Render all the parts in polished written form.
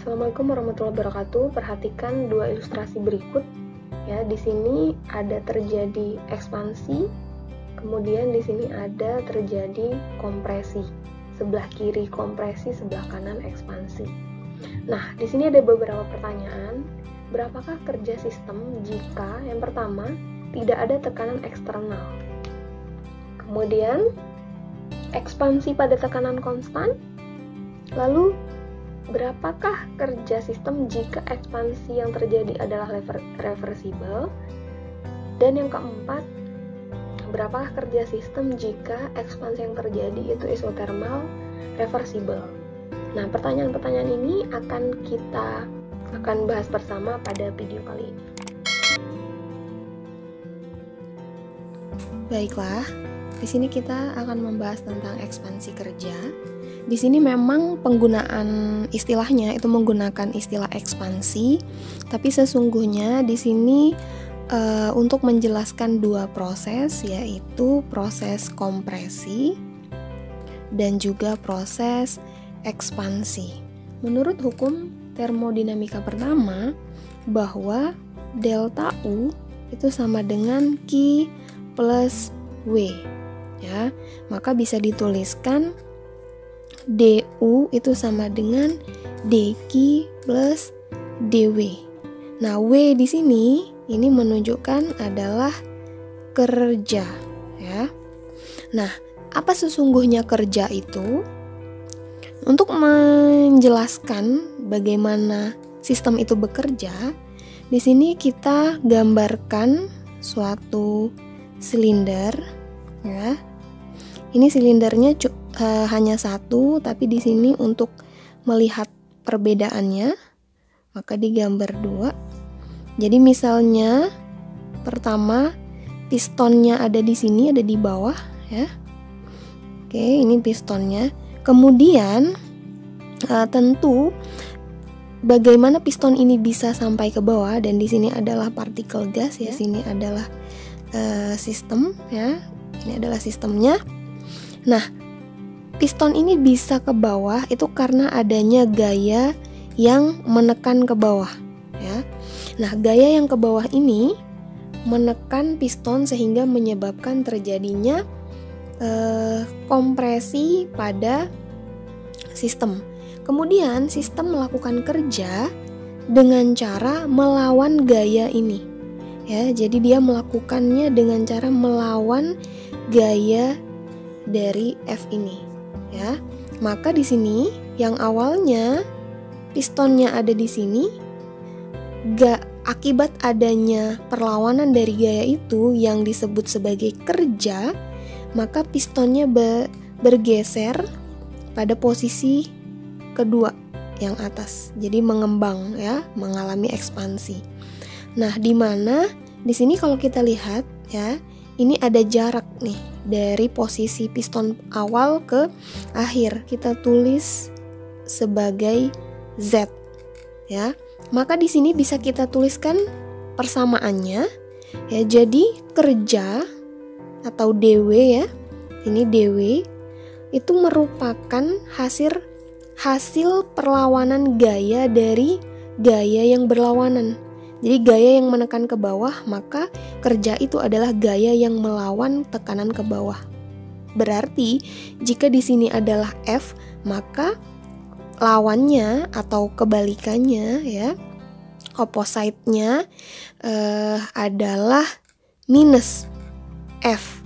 Assalamualaikum warahmatullahi wabarakatuh. Perhatikan dua ilustrasi berikut. Ya, di sini ada terjadi ekspansi, kemudian di sini ada terjadi kompresi. Sebelah kiri kompresi, sebelah kanan ekspansi. Nah, di sini ada beberapa pertanyaan. Berapakah kerja sistem jika yang pertama tidak ada tekanan eksternal? Kemudian ekspansi pada tekanan konstan. Lalu berapakah kerja sistem jika ekspansi yang terjadi adalah reversibel? Dan yang keempat, berapakah kerja sistem jika ekspansi yang terjadi itu isotermal reversibel? Nah, pertanyaan-pertanyaan ini kita akan bahas bersama pada video kali ini. Baiklah, di sini kita akan membahas tentang ekspansi kerja. Di sini memang penggunaan istilahnya itu menggunakan istilah ekspansi, tapi sesungguhnya di sini untuk menjelaskan dua proses, yaitu proses kompresi dan juga proses ekspansi. Menurut hukum termodinamika pertama, bahwa delta U itu sama dengan Q plus W, ya, maka bisa dituliskan DU itu sama dengan DQ plus DW. Nah, W di sini ini menunjukkan adalah kerja, ya. Nah, apa sesungguhnya kerja itu? Untuk menjelaskan bagaimana sistem itu bekerja, di sini kita gambarkan suatu silinder, ya. Ini silindernya hanya satu, tapi di sini untuk melihat perbedaannya, maka digambar dua. Jadi misalnya pertama pistonnya ada di sini, ada di bawah, ya. Oke, ini pistonnya. Kemudian tentu bagaimana piston ini bisa sampai ke bawah, dan di sini adalah partikel gas, ya. Di sini adalah sistem, ya. Ini adalah sistemnya. Nah, piston ini bisa ke bawah itu karena adanya gaya yang menekan ke bawah, ya. Nah, gaya yang ke bawah ini menekan piston sehingga menyebabkan terjadinya kompresi pada sistem. Kemudian sistem melakukan kerja dengan cara melawan gaya ini, ya. Jadi dia melakukannya dengan cara melawan gaya dari F ini, ya. Maka di sini yang awalnya pistonnya ada di sini, akibat adanya perlawanan dari gaya itu yang disebut sebagai kerja, maka pistonnya bergeser pada posisi kedua yang atas. Jadi mengembang, ya, mengalami ekspansi. Nah, di mana di sini kalau kita lihat, ya, ini ada jarak nih dari posisi piston awal ke akhir. Kita tulis sebagai Z, ya. Maka di sini bisa kita tuliskan persamaannya, ya. Jadi kerja atau DW, ya. Ini DW itu merupakan hasil perlawanan gaya dari gaya yang berlawanan. Jadi gaya yang menekan ke bawah, maka kerja itu adalah gaya yang melawan tekanan ke bawah. Berarti jika di sini adalah F, maka lawannya atau kebalikannya, ya, opposite-nya adalah minus F.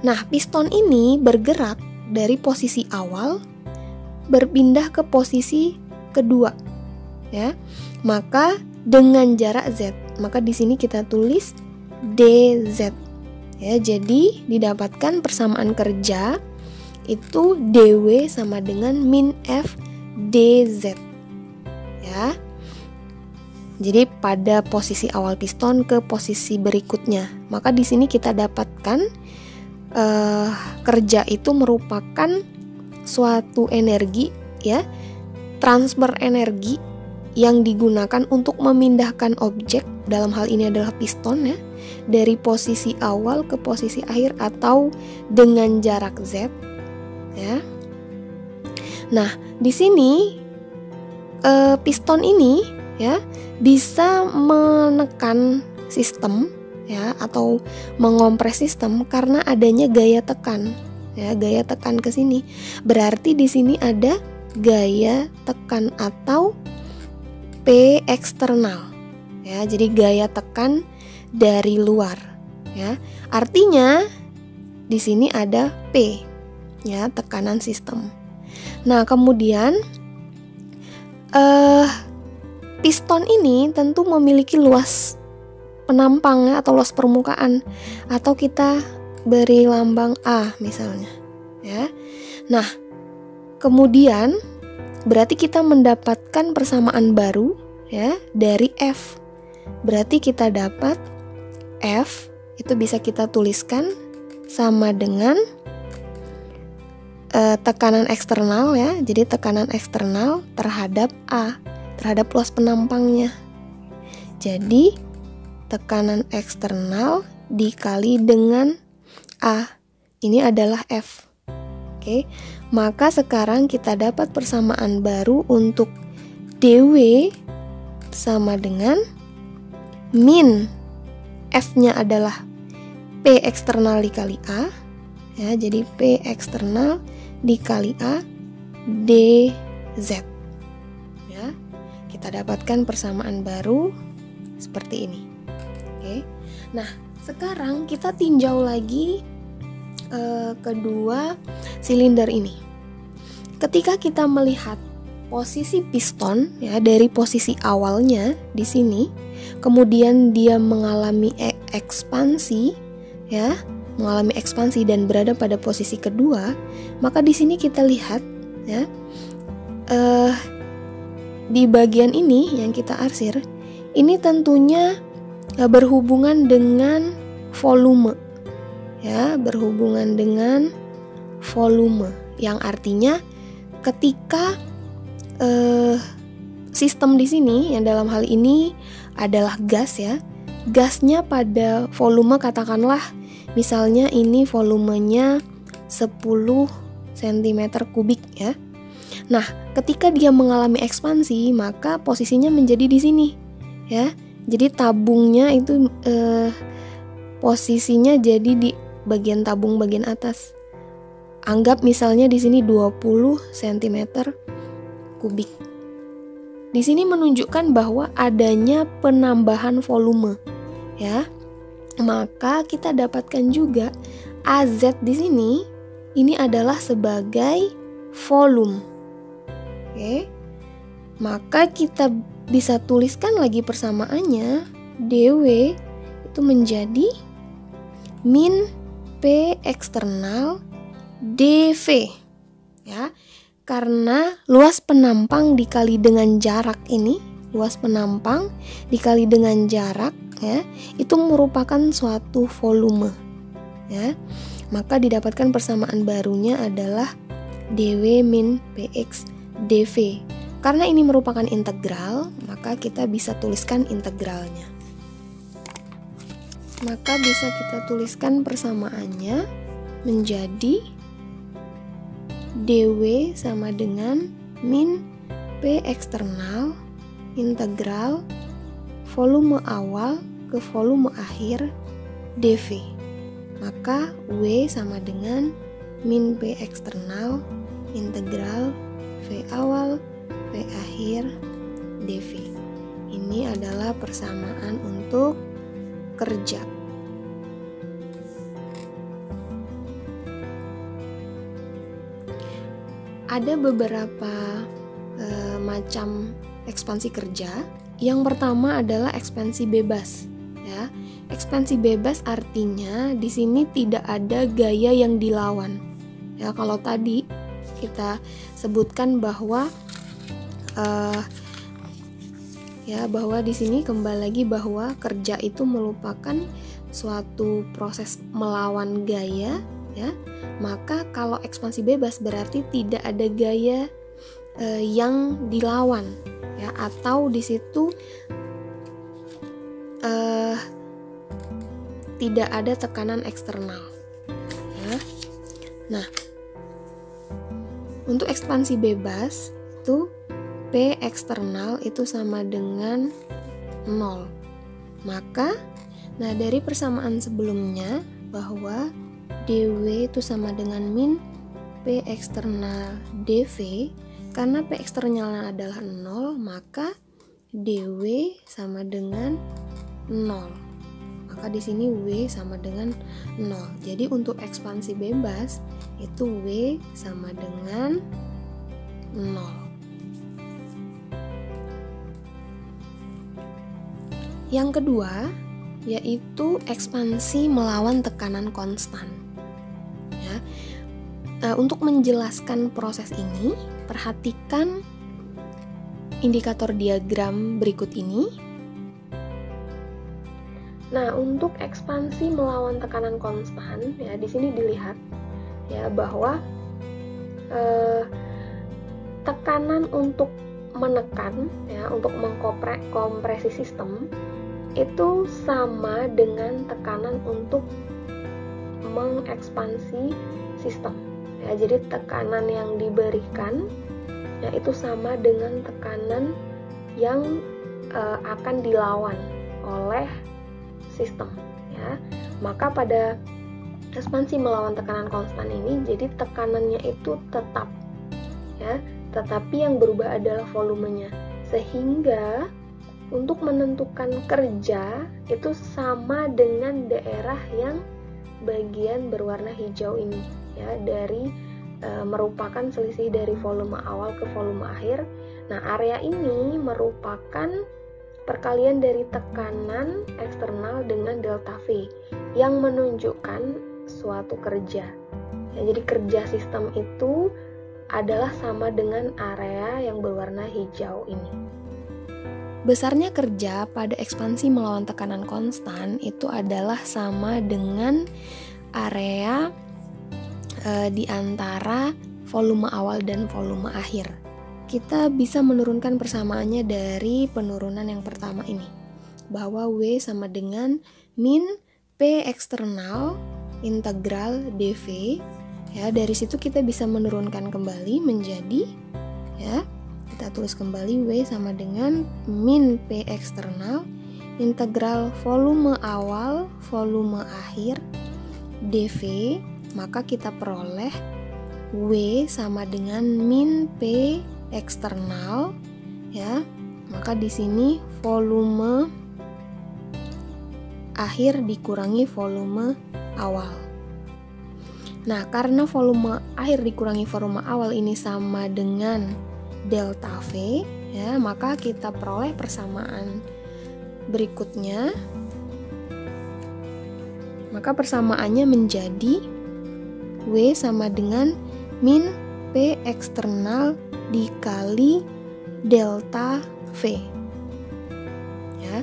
Nah, piston ini bergerak dari posisi awal berpindah ke posisi kedua, ya. Maka dengan jarak Z, maka di sini kita tulis DZ, ya. Jadi didapatkan persamaan kerja itu DW sama dengan min F DZ, ya. Jadi pada posisi awal piston ke posisi berikutnya, maka di sini kita dapatkan kerja itu merupakan suatu energi, ya, transfer energi yang digunakan untuk memindahkan objek, dalam hal ini adalah piston, ya, dari posisi awal ke posisi akhir atau dengan jarak Z, ya. Nah, di sini piston ini ya bisa menekan sistem ya atau mengompres sistem karena adanya gaya tekan ya, gaya tekan ke sini. Berarti di sini ada gaya tekan atau P eksternal ya. Jadi gaya tekan dari luar ya. Artinya di sini ada P ya, tekanan sistem. Nah, kemudian piston ini tentu memiliki luas penampang ya, atau luas permukaan, atau kita beri lambang A misalnya ya. Nah, kemudian berarti kita mendapatkan persamaan baru ya dari F. Berarti kita dapat F itu bisa kita tuliskan sama dengan tekanan eksternal ya. Jadi tekanan eksternal terhadap A, terhadap luas penampangnya. Jadi tekanan eksternal dikali dengan A. Ini adalah F. Oke. Maka sekarang kita dapat persamaan baru untuk dW sama dengan min F-nya adalah P eksternal dikali A ya. Jadi P eksternal dikali A dz ya. Kita dapatkan persamaan baru seperti ini. Oke. Nah, sekarang kita tinjau lagi kedua silinder ini. Ketika kita melihat posisi piston ya dari posisi awalnya di sini, kemudian dia mengalami ekspansi ya, mengalami ekspansi dan berada pada posisi kedua, maka di sini kita lihat ya di bagian ini yang kita arsir ini tentunya berhubungan dengan volume ya, berhubungan dengan volume yang artinya ketika sistem di sini yang dalam hal ini adalah gas ya, gasnya pada volume katakanlah misalnya ini volumenya 10 cm kubik ya. Nah, ketika dia mengalami ekspansi, maka posisinya menjadi di sini ya. Jadi tabungnya itu posisinya jadi di bagian tabung bagian atas. Anggap misalnya di sini 20 cm kubik. Di sini menunjukkan bahwa adanya penambahan volume ya. Maka kita dapatkan juga AZ di sini ini adalah sebagai volume. Oke. Maka kita bisa tuliskan lagi persamaannya, dW itu menjadi min P eksternal dV ya. Karena luas penampang dikali dengan jarak ini, luas penampang dikali dengan jarak ya, itu merupakan suatu volume ya. Maka didapatkan persamaan barunya adalah dW min Px dV. Karena ini merupakan integral, maka kita bisa tuliskan integralnya. Maka bisa kita tuliskan persamaannya menjadi dW sama dengan min P eksternal integral volume awal ke volume akhir dV. Maka W sama dengan min P eksternal integral V awal V akhir dV. Ini adalah persamaan untuk kerja. Ada beberapa macam ekspansi kerja. Yang pertama adalah ekspansi bebas ya. Ekspansi bebas artinya di sini tidak ada gaya yang dilawan. Ya, kalau tadi kita sebutkan bahwa bahwa di sini kembali lagi bahwa kerja itu merupakan suatu proses melawan gaya ya. Maka kalau ekspansi bebas berarti tidak ada gaya yang dilawan ya, atau di situ tidak ada tekanan eksternal ya. Nah, untuk ekspansi bebas itu P eksternal itu sama dengan 0. Maka, dari persamaan sebelumnya bahwa dW itu sama dengan min P eksternal dV, karena P eksternalnya adalah 0, maka dW sama dengan 0. Maka di sini W sama dengan 0. Jadi untuk ekspansi bebas itu W sama dengan 0. Yang kedua yaitu ekspansi melawan tekanan konstan. Ya. Untuk menjelaskan proses ini, perhatikan indikator diagram berikut ini. Nah, untuk ekspansi melawan tekanan konstan, ya di sini dilihat ya bahwa tekanan untuk menekan, ya untuk mengkompresi sistem itu sama dengan tekanan untuk mengekspansi sistem. Ya, jadi tekanan yang diberikan ya itu sama dengan tekanan yang akan dilawan oleh sistem. Ya, maka pada ekspansi melawan tekanan konstan ini, jadi tekanannya itu tetap, ya, tetapi yang berubah adalah volumenya, sehingga untuk menentukan kerja itu sama dengan daerah yang bagian berwarna hijau ini, ya, dari merupakan selisih dari volume awal ke volume akhir. Nah, area ini merupakan perkalian dari tekanan eksternal dengan delta V yang menunjukkan suatu kerja. Ya, jadi kerja sistem itu adalah sama dengan area yang berwarna hijau ini. Besarnya kerja pada ekspansi melawan tekanan konstan itu adalah sama dengan area di antara volume awal dan volume akhir. Kita bisa menurunkan persamaannya dari penurunan yang pertama ini, bahwa W sama dengan min P eksternal integral dV. Ya, dari situ kita bisa menurunkan kembali menjadi, ya, kita tulis kembali W sama dengan min P eksternal integral volume awal volume akhir dV, maka kita peroleh W sama dengan min P eksternal, ya. Maka di sini volume akhir dikurangi volume awal. Nah, karena volume akhir dikurangi volume awal ini sama dengan delta V, ya, maka kita peroleh persamaan berikutnya. Maka persamaannya menjadi W sama dengan min P eksternal dikali delta V. Ya,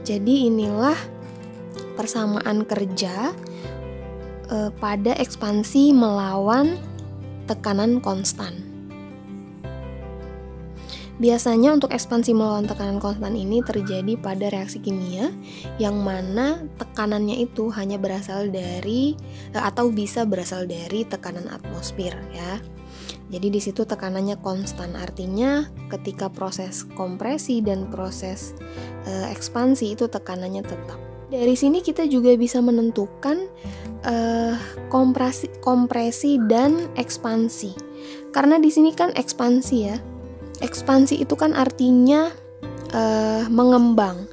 jadi inilah persamaan kerja pada ekspansi melawan tekanan konstan. Biasanya untuk ekspansi melawan tekanan konstan ini terjadi pada reaksi kimia yang mana tekanannya itu hanya berasal dari atau bisa berasal dari tekanan atmosfer, ya. Jadi di situ tekanannya konstan, artinya ketika proses kompresi dan proses ekspansi itu tekanannya tetap. Dari sini kita juga bisa menentukan kompresi dan ekspansi. Karena di sini kan ekspansi, ya. Ekspansi itu kan artinya mengembang,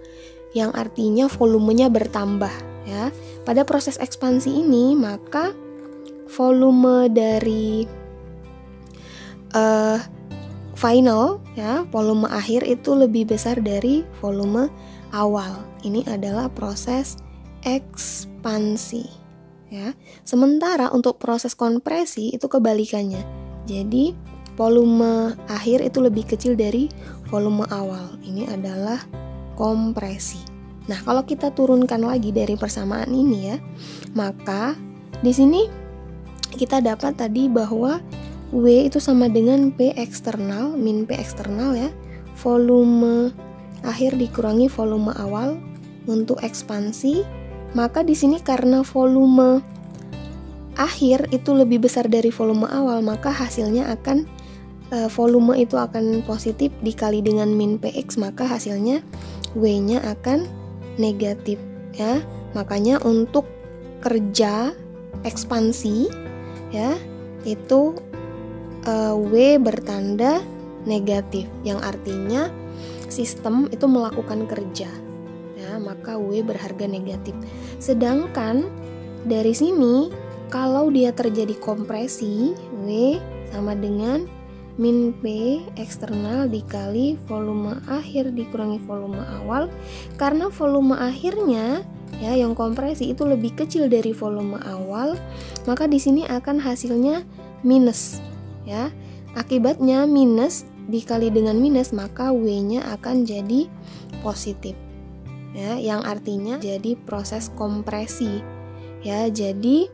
yang artinya volumenya bertambah, ya. Pada proses ekspansi ini, maka volume dari final, ya, volume akhir itu lebih besar dari volume awal. Ini adalah proses ekspansi, ya. Sementara untuk proses kompresi itu kebalikannya. Jadi volume akhir itu lebih kecil dari volume awal. Ini adalah kompresi. Nah, kalau kita turunkan lagi dari persamaan ini, ya, maka di sini kita dapat tadi bahwa W itu sama dengan P eksternal min P eksternal, ya, volume akhir dikurangi volume awal untuk ekspansi. Maka di sini karena volume akhir itu lebih besar dari volume awal, maka hasilnya akan volume itu akan positif dikali dengan min Px, maka hasilnya W-nya akan negatif ya. Makanya untuk kerja ekspansi ya itu W bertanda negatif, yang artinya sistem itu melakukan kerja ya, maka W berharga negatif. Sedangkan dari sini kalau dia terjadi kompresi, W sama dengan min P eksternal dikali volume akhir dikurangi volume awal. Karena volume akhirnya ya yang kompresi itu lebih kecil dari volume awal, maka di sini akan hasilnya minus ya. Akibatnya minus dikali dengan minus, maka W-nya akan jadi positif ya, yang artinya jadi proses kompresi ya. Jadi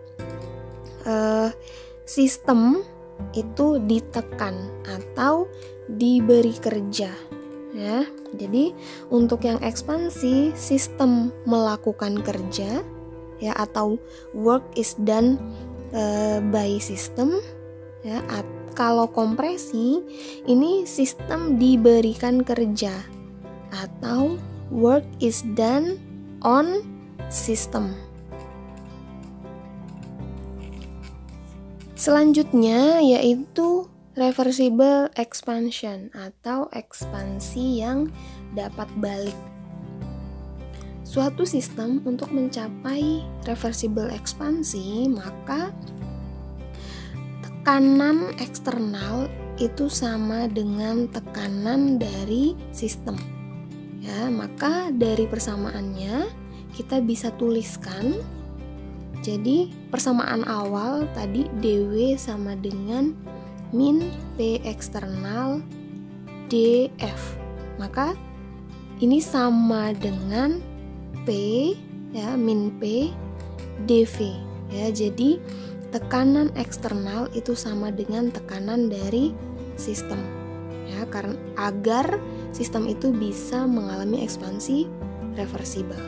sistem itu ditekan atau diberi kerja ya. Jadi untuk yang ekspansi, sistem melakukan kerja ya, atau work is done by system ya. Kalau kompresi ini sistem diberikan kerja atau work is done on system. Selanjutnya yaitu reversible expansion atau ekspansi yang dapat balik. Suatu sistem untuk mencapai reversible ekspansi, maka tekanan eksternal itu sama dengan tekanan dari sistem. Ya, maka dari persamaannya kita bisa tuliskan. Jadi persamaan awal tadi dW sama dengan min P eksternal dF. Maka ini sama dengan P ya, min P dV ya. Jadi tekanan eksternal itu sama dengan tekanan dari sistem ya, karena agar sistem itu bisa mengalami ekspansi reversibel.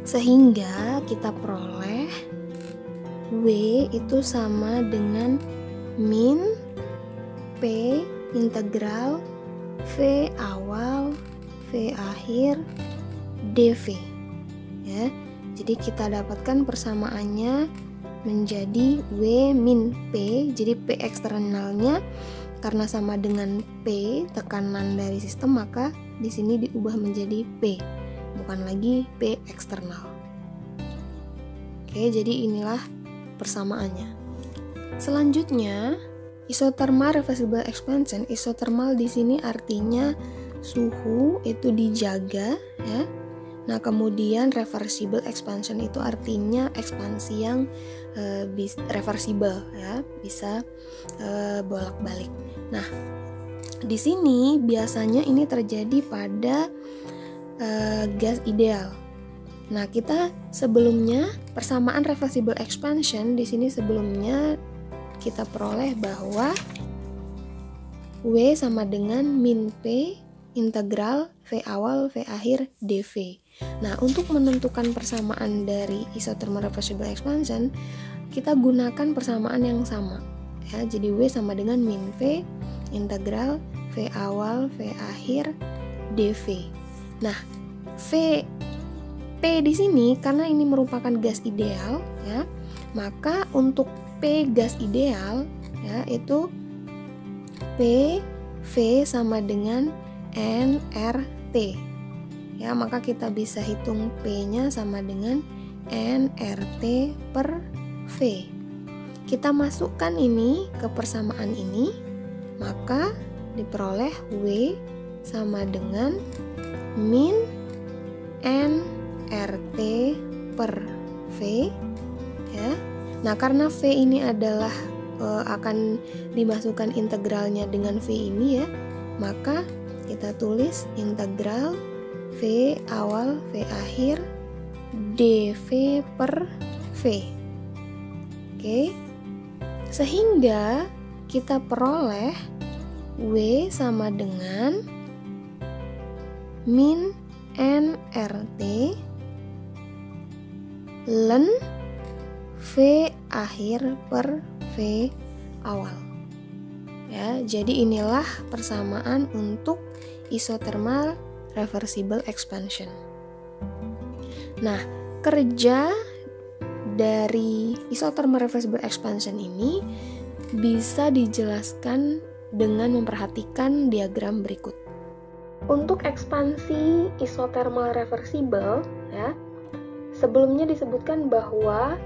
Sehingga kita peroleh W itu sama dengan min P integral V awal V akhir dV ya. Jadi kita dapatkan persamaannya menjadi W min P. Jadi P eksternalnya karena sama dengan P tekanan dari sistem, maka di sini diubah menjadi P, bukan lagi P eksternal. Oke, jadi inilah persamaannya. Selanjutnya, isothermal reversible expansion. Isothermal di sini artinya suhu itu dijaga ya. Nah, kemudian reversible expansion itu artinya ekspansi yang reversible ya, bisa bolak-balik. Nah, di sini biasanya ini terjadi pada gas ideal. Nah, kita sebelumnya persamaan reversible expansion di sini sebelumnya kita peroleh bahwa W sama dengan min P integral V awal V akhir dV. Nah, untuk menentukan persamaan dari isothermal reversible expansion, kita gunakan persamaan yang sama ya. Jadi W sama dengan min V integral V awal V akhir dV. Nah, P di sini karena ini merupakan gas ideal ya, maka untuk P gas ideal ya itu P V sama dengan nRT ya, maka kita bisa hitung P-nya sama dengan nRT per V. Kita masukkan ini ke persamaan ini, maka diperoleh W sama dengan min nRT per V ya. Nah, karena V ini adalah akan dimasukkan integralnya dengan V ini ya, maka kita tulis integral V awal V akhir dV per V. Oke. Sehingga kita peroleh W sama dengan min nRT ln V akhir per V awal. Ya, jadi inilah persamaan untuk isothermal reversible expansion. Nah, kerja dari isothermal reversible expansion ini bisa dijelaskan dengan memperhatikan diagram berikut. Untuk ekspansi isothermal reversible, ya, sebelumnya disebutkan bahwa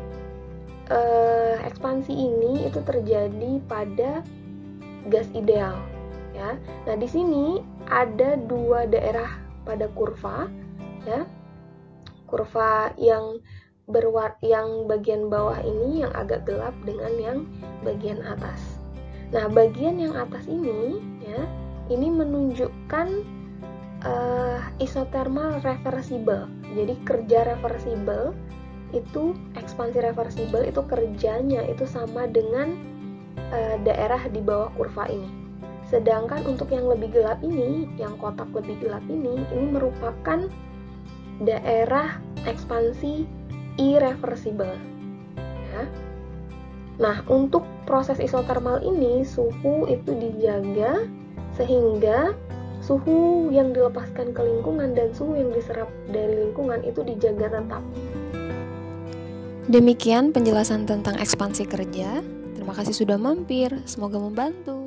ekspansi ini itu terjadi pada gas ideal, ya. Nah, di sini ada dua daerah pada kurva, ya. Kurva yang bagian bawah ini yang agak gelap dengan yang bagian atas. Nah, bagian yang atas ini, ya, ini menunjukkan isothermal reversible. Jadi kerja reversible itu, ekspansi reversible itu kerjanya itu sama dengan daerah di bawah kurva ini. Sedangkan untuk yang lebih gelap ini, yang kotak lebih gelap ini merupakan daerah ekspansi irreversible. Ya. Nah, untuk proses isothermal ini suhu itu dijaga sehingga suhu yang dilepaskan ke lingkungan dan suhu yang diserap dari lingkungan itu dijaga tetap. Demikian penjelasan tentang ekspansi kerja. Terima kasih sudah mampir, semoga membantu.